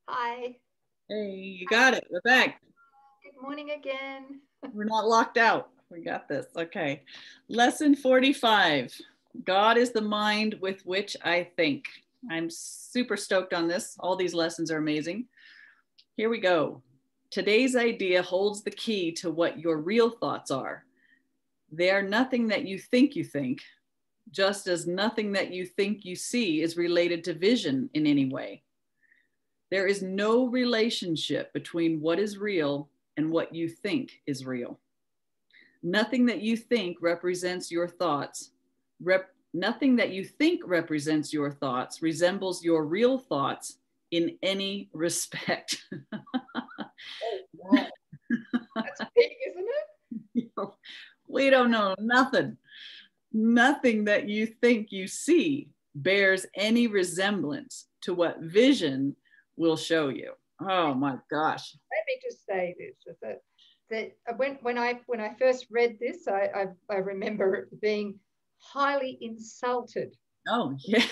Hi. Hey, you got it. We're back. Good morning again. We're not locked out. We got this. Okay. Lesson 45. God is the mind with which I think. I'm super stoked on this. All these lessons are amazing. Here we go. Today's idea holds the key to what your real thoughts are. They are nothing that you think, just as nothing that you think you see is related to vision in any way. There is no relationship between what is real and what you think is real. Nothing that you think represents your thoughts. Nothing that you think represents your thoughts resembles your real thoughts in any respect. Oh, wow. That's big, isn't it? We don't know nothing. Nothing that you think you see bears any resemblance to what vision will show you. Oh my gosh. Let me just say this, that when I first read this, I remember it being highly insulted. Oh yeah.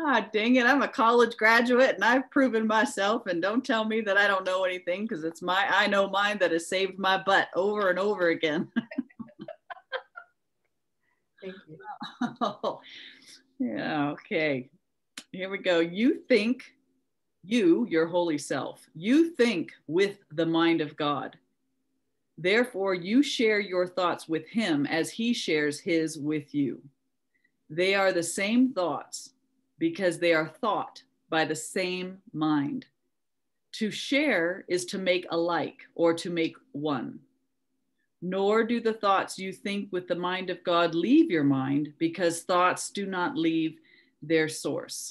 Ah, dang it. I'm a college graduate and I've proven myself, and don't tell me that I don't know anything, because it's I know mine that has saved my butt over and over again. Thank you. Oh, yeah, okay. Here we go. You think, your holy self, you think with the mind of God. Therefore, you share your thoughts with him as he shares his with you. They are the same thoughts because they are thought by the same mind. To share is to make alike or to make one. Nor do the thoughts you think with the mind of God leave your mind, because thoughts do not leave their source.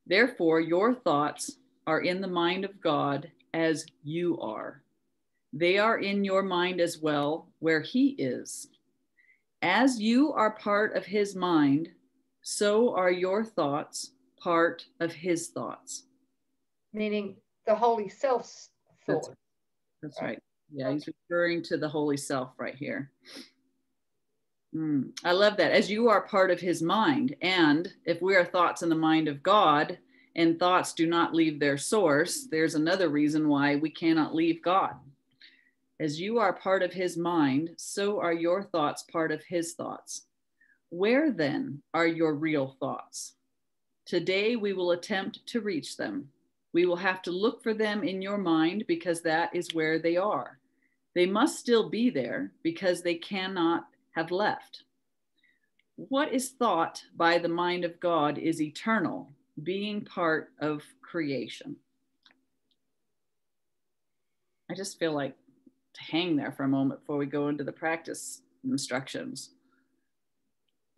Therefore, your thoughts are in the mind of God as you are. They are in your mind as well, where he is. As you are part of his mind, so are your thoughts part of his thoughts. Meaning the holy self's thought. That's right. Yeah, he's referring to the holy self right here. I love that. As you are part of his mind, and if we are thoughts in the mind of God, and thoughts do not leave their source, there's another reason why we cannot leave God. As you are part of his mind, so are your thoughts part of his thoughts. Where then are your real thoughts? Today we will attempt to reach them. We will have to look for them in your mind, because that is where they are. They must still be there because they cannot have left. What is thought by the mind of God is eternal, being part of creation. I just feel like to hang there for a moment before we go into the practice instructions.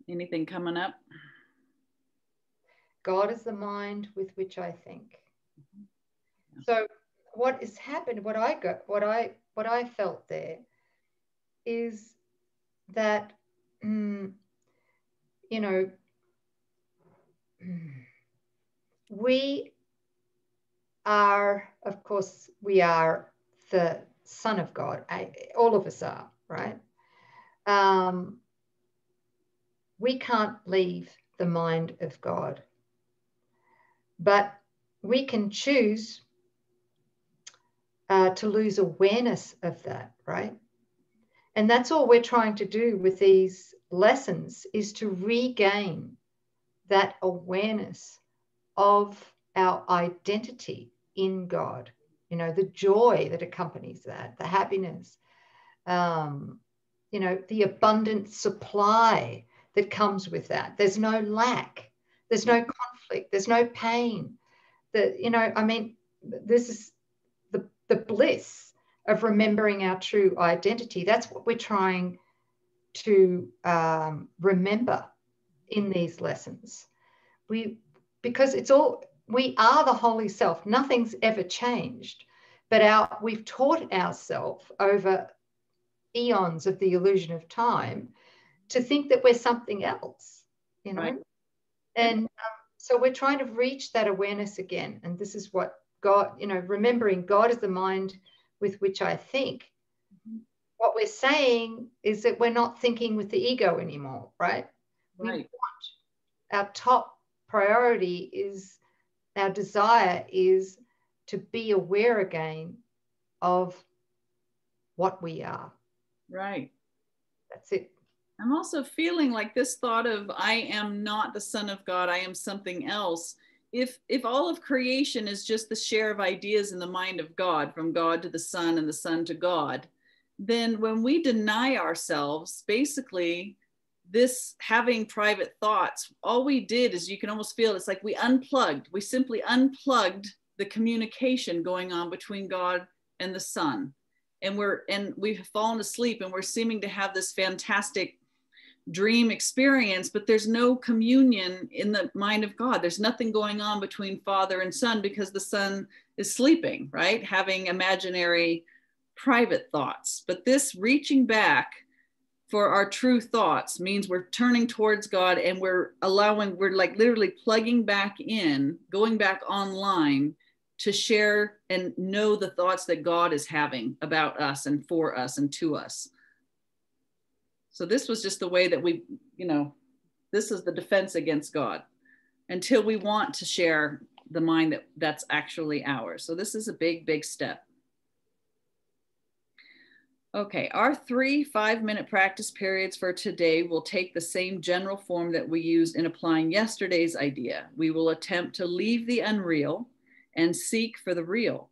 Anything coming up? God is the mind with which I think. So what has happened, what I felt there is that, we are, of course, we are the Son of God. All of us are, right? We can't leave the mind of God, but we can choose to lose awareness of that, right? And that's all we're trying to do with these lessons, is to regain that awareness of our identity in God, the joy that accompanies that, the happiness, the abundant supply that comes with that. There's no lack, there's no conflict, there's no pain. This is the bliss of remembering our true identity. That's what we're trying to remember in these lessons. Because we are the holy self. Nothing's ever changed, but we've taught ourselves over eons of the illusion of time to think that we're something else, Right. And so we're trying to reach that awareness again. And this is what God, remembering God is the mind with which I think. What we're saying is that we're not thinking with the ego anymore, right? Right. We want our top priority is, our desire is to be aware again of what we are. Right. That's it. I'm also feeling like this thought of, I am not the Son of God, I am something else. If all of creation is just the share of ideas in the mind of God, from God to the Son and the Son to God, then when we deny ourselves, basically this having private thoughts, all we did is, you can almost feel it's like we simply unplugged the communication going on between God and the Son. And we've fallen asleep, and we're seeming to have this fantastic dream experience, but there's no communion in the mind of God. There's nothing going on between Father and Son, because the Son is sleeping, right? Having imaginary private thoughts. But this reaching back for our true thoughts means we're turning towards God, and we're like literally plugging back in, going back online to share and know the thoughts that God is having about us and for us and to us. So this was just the way that we, this is the defense against God, until we want to share the mind that's actually ours. So this is a big, big step. Okay, our 3 5-minute practice periods for today will take the same general form that we used in applying yesterday's idea. We will attempt to leave the unreal and seek for the real.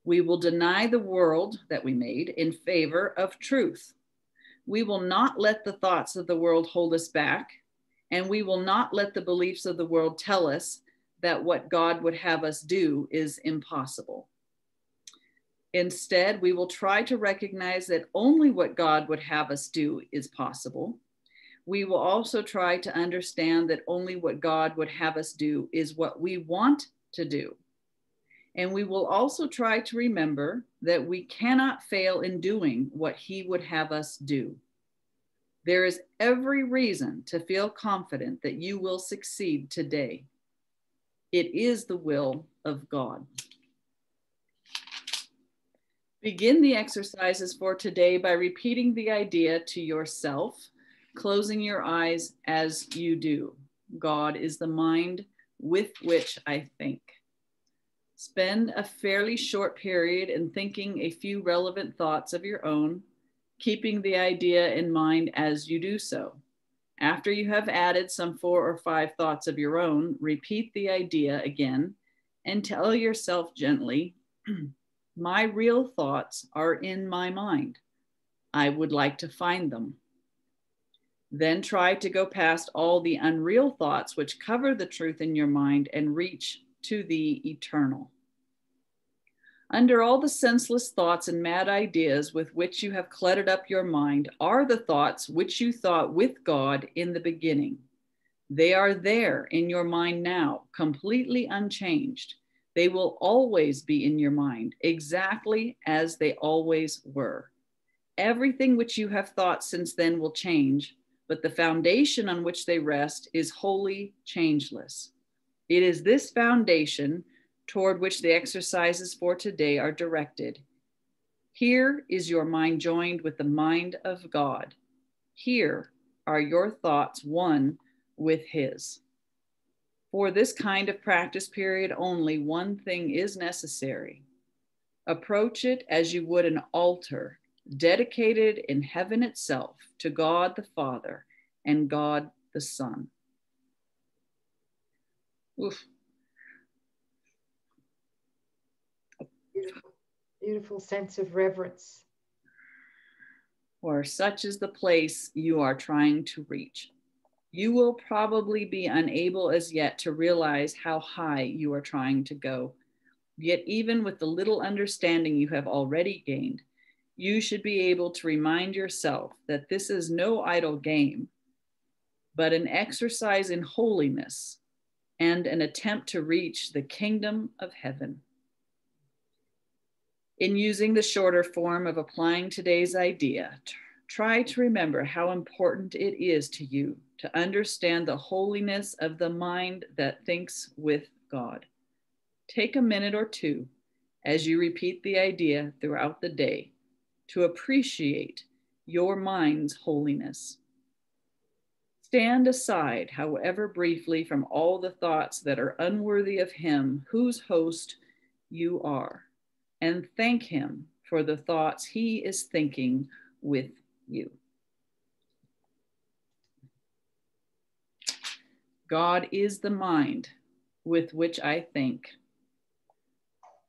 We will deny the world that we made in favor of truth. We will not let the thoughts of the world hold us back, and we will not let the beliefs of the world tell us that what God would have us do is impossible. Instead, we will try to recognize that only what God would have us do is possible. We will also try to understand that only what God would have us do is what we want to do. And we will also try to remember that we cannot fail in doing what He would have us do. There is every reason to feel confident that you will succeed today. It is the will of God. Begin the exercises for today by repeating the idea to yourself, closing your eyes as you do. God is the mind with which I think. Spend a fairly short period in thinking a few relevant thoughts of your own, keeping the idea in mind as you do so. After you have added some 4 or 5 thoughts of your own, repeat the idea again and tell yourself gently, my real thoughts are in my mind. I would like to find them. Then try to go past all the unreal thoughts which cover the truth in your mind and reach to the eternal. Under all the senseless thoughts and mad ideas with which you have cluttered up your mind are the thoughts which you thought with God in the beginning. They are there in your mind now, completely unchanged. They will always be in your mind, exactly as they always were. Everything which you have thought since then will change, but the foundation on which they rest is wholly changeless. It is this foundation toward which the exercises for today are directed. Here is your mind joined with the mind of God. Here are your thoughts one with His. For this kind of practice period, only one thing is necessary. Approach it as you would an altar dedicated in heaven itself to God the Father and God the Son. Oof. Beautiful, beautiful sense of reverence. For such is the place you are trying to reach. You will probably be unable as yet to realize how high you are trying to go. Yet even with the little understanding you have already gained, you should be able to remind yourself that this is no idle game, but an exercise in holiness and an attempt to reach the kingdom of heaven. In using the shorter form of applying today's idea, try to remember how important it is to you to understand the holiness of the mind that thinks with God. Take a minute or two as you repeat the idea throughout the day to appreciate your mind's holiness. Stand aside, however briefly, from all the thoughts that are unworthy of him whose host you are, and thank him for the thoughts he is thinking with you. God is the mind with which I think.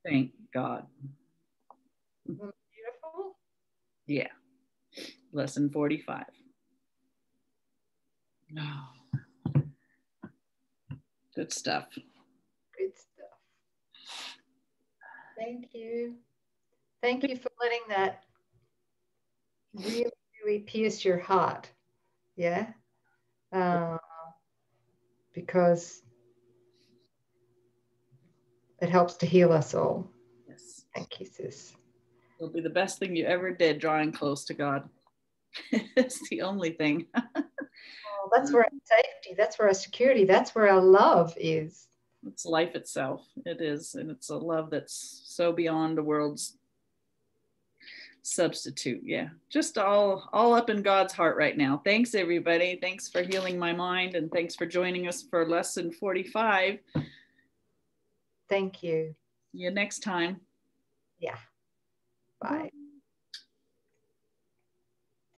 Thank God. Beautiful. Yeah. Lesson 45. Oh. Good stuff. Good stuff. Thank you. Thank you for letting that really, really pierce your heart. Yeah. Because it helps to heal us all. Yes. Thank you, sis. It'll be the best thing you ever did, drawing close to God. It's the only thing. Oh, that's where our safety, that's where our security, that's where our love is. It's life itself. It is. And it's a love that's so beyond the world's substitute. Yeah. Just all up in God's heart right now. Thanks, everybody. Thanks for healing my mind. And thanks for joining us for lesson 45. Thank you. See you next time. Yeah. Bye.